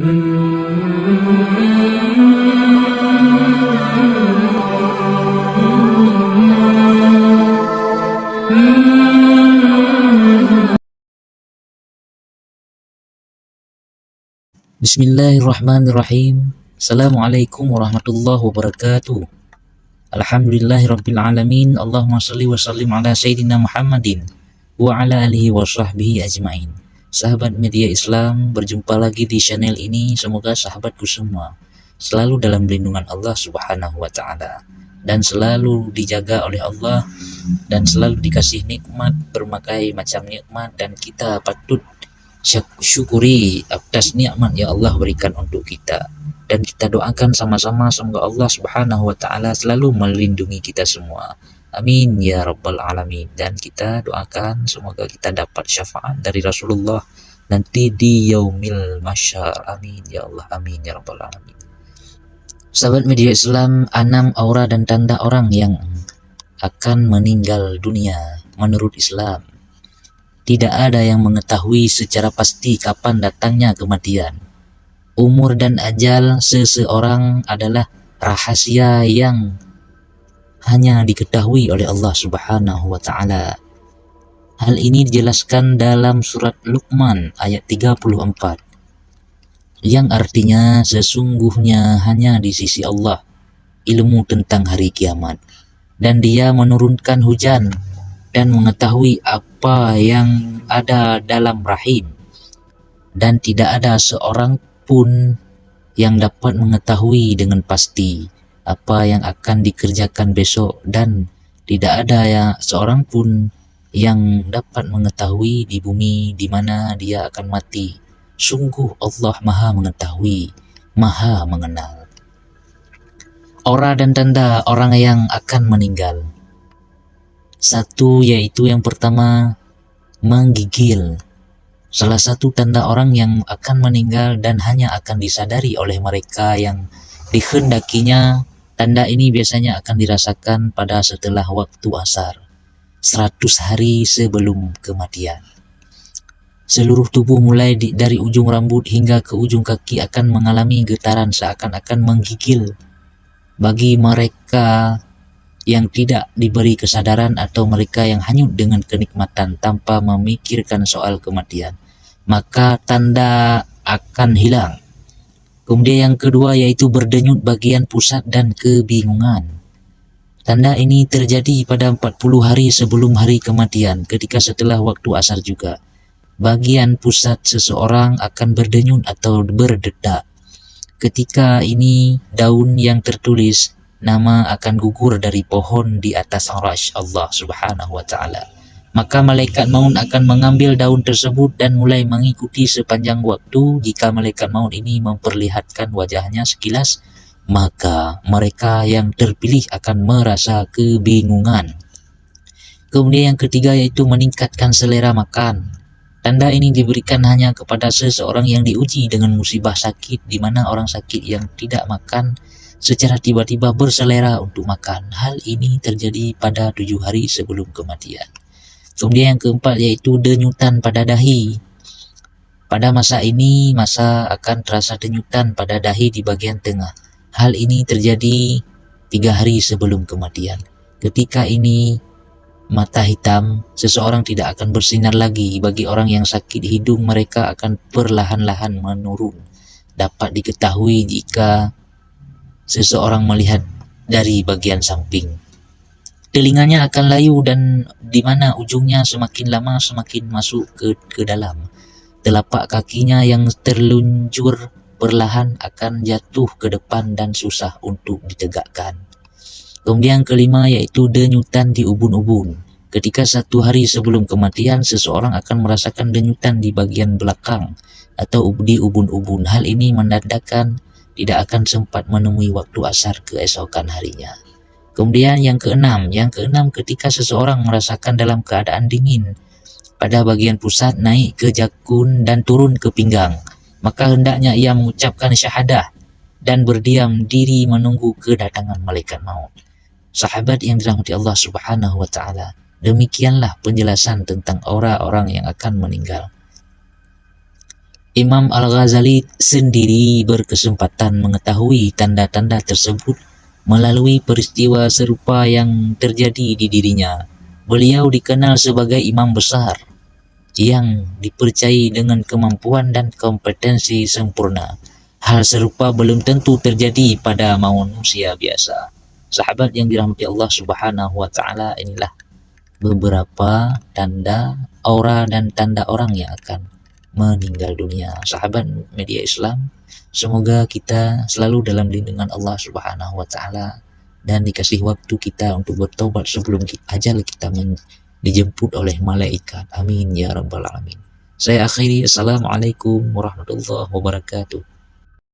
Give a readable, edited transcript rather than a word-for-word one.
Bismillahirrahmanirrahim. Assalamualaikum warahmatullahi wabarakatuh. Alhamdulillahirabbil alamin. Allahumma shalli wa sallim ala sayyidina Muhammadin wa ala alihi wa sahbihi ajmain. Sahabat media Islam, berjumpa lagi di channel ini. Semoga sahabatku semua selalu dalam lindungan Allah Subhanahu wa taala dan selalu dijaga oleh Allah dan selalu dikasih nikmat berbagai macam nikmat, dan kita patut syukuri atas nikmat yang Allah berikan untuk kita, dan kita doakan sama-sama semoga Allah Subhanahu wa taala selalu melindungi kita semua. Amin ya rabbal alamin. Dan kita doakan semoga kita dapat syafaat dari Rasulullah nanti di yaumil mahsyar. Amin ya Allah, amin ya rabbal alamin. Sahabat media Islam, 6 aura dan tanda orang yang akan meninggal dunia menurut Islam. Tidak ada yang mengetahui secara pasti kapan datangnya kematian. Umur dan ajal seseorang adalah rahasia yang hanya diketahui oleh Allah Subhanahu wa taala. Hal ini dijelaskan dalam surat Luqman ayat 34, yang artinya sesungguhnya hanya di sisi Allah ilmu tentang hari kiamat, dan Dia menurunkan hujan dan mengetahui apa yang ada dalam rahim, dan tidak ada seorang pun yang dapat mengetahui dengan pasti apa yang akan dikerjakan besok, dan tidak ada seorang pun yang dapat mengetahui di bumi di mana dia akan mati. Sungguh Allah Maha mengetahui, Maha mengenal. Aura dan tanda orang yang akan meninggal. Satu, yaitu yang pertama, menggigil. Salah satu tanda orang yang akan meninggal dan hanya akan disadari oleh mereka yang dikehendakinya. Tanda ini biasanya akan dirasakan pada setelah waktu asar, 100 hari sebelum kematian. Seluruh tubuh mulai dari ujung rambut hingga ke ujung kaki akan mengalami getaran seakan-akan menggigil. Bagi mereka yang tidak diberi kesadaran atau mereka yang hanyut dengan kenikmatan tanpa memikirkan soal kematian, maka tanda akan hilang. Kemudian yang kedua, yaitu berdenyut bagian pusat dan kebingungan. Tanda ini terjadi pada 40 hari sebelum hari kematian, ketika setelah waktu asar juga. Bagian pusat seseorang akan berdenyut atau berdetak. Ketika ini daun yang tertulis nama akan gugur dari pohon di atas arsy Allah Subhanahu wa taala. Maka malaikat maut akan mengambil daun tersebut dan mulai mengikuti sepanjang waktu. Jika malaikat maut ini memperlihatkan wajahnya sekilas, maka mereka yang terpilih akan merasa kebingungan. Kemudian yang ketiga, yaitu meningkatkan selera makan. Tanda ini diberikan hanya kepada seseorang yang diuji dengan musibah sakit, di mana orang sakit yang tidak makan secara tiba-tiba berselera untuk makan. Hal ini terjadi pada 7 hari sebelum kematian. Kemudian yang keempat, yaitu denyutan pada dahi. Pada masa ini, masa akan terasa denyutan pada dahi di bagian tengah. Hal ini terjadi 3 hari sebelum kematian. Ketika ini mata hitam, seseorang tidak akan bersinar lagi. Bagi orang yang sakit hidung, mereka akan perlahan-lahan menurun. Dapat diketahui jika seseorang melihat dari bagian samping. Telinganya akan layu, dan di mana ujungnya semakin lama semakin masuk ke dalam. Telapak kakinya yang terluncur perlahan akan jatuh ke depan dan susah untuk ditegakkan. Kemudian yang kelima, yaitu denyutan di ubun-ubun. Ketika 1 hari sebelum kematian, seseorang akan merasakan denyutan di bagian belakang atau di ubun-ubun. Hal ini menandakan tidak akan sempat menemui waktu asar keesokan harinya. Kemudian yang keenam, ketika seseorang merasakan dalam keadaan dingin pada bagian pusat naik ke jakun dan turun ke pinggang, maka hendaknya ia mengucapkan syahadah dan berdiam diri menunggu kedatangan malaikat maut. Sahabat yang dirahmati Allah Subhanahu wa taala, demikianlah penjelasan tentang orang-orang yang akan meninggal. Imam Al-Ghazali sendiri berkesempatan mengetahui tanda-tanda tersebut melalui peristiwa serupa yang terjadi di dirinya. Beliau dikenal sebagai imam besar yang dipercayai dengan kemampuan dan kompetensi sempurna. Hal serupa belum tentu terjadi pada manusia biasa. Sahabat yang dirahmati Allah Subhanahu wa taala, inilah beberapa tanda aura dan tanda orang yang akan meninggal dunia. Sahabat media Islam, semoga kita selalu dalam lindungan Allah Subhanahu wa taala dan dikasih waktu kita untuk bertobat sebelum ajal kita dijemput oleh malaikat. Amin ya rabbal alamin. Saya akhiri. Assalamualaikum warahmatullahi wabarakatuh.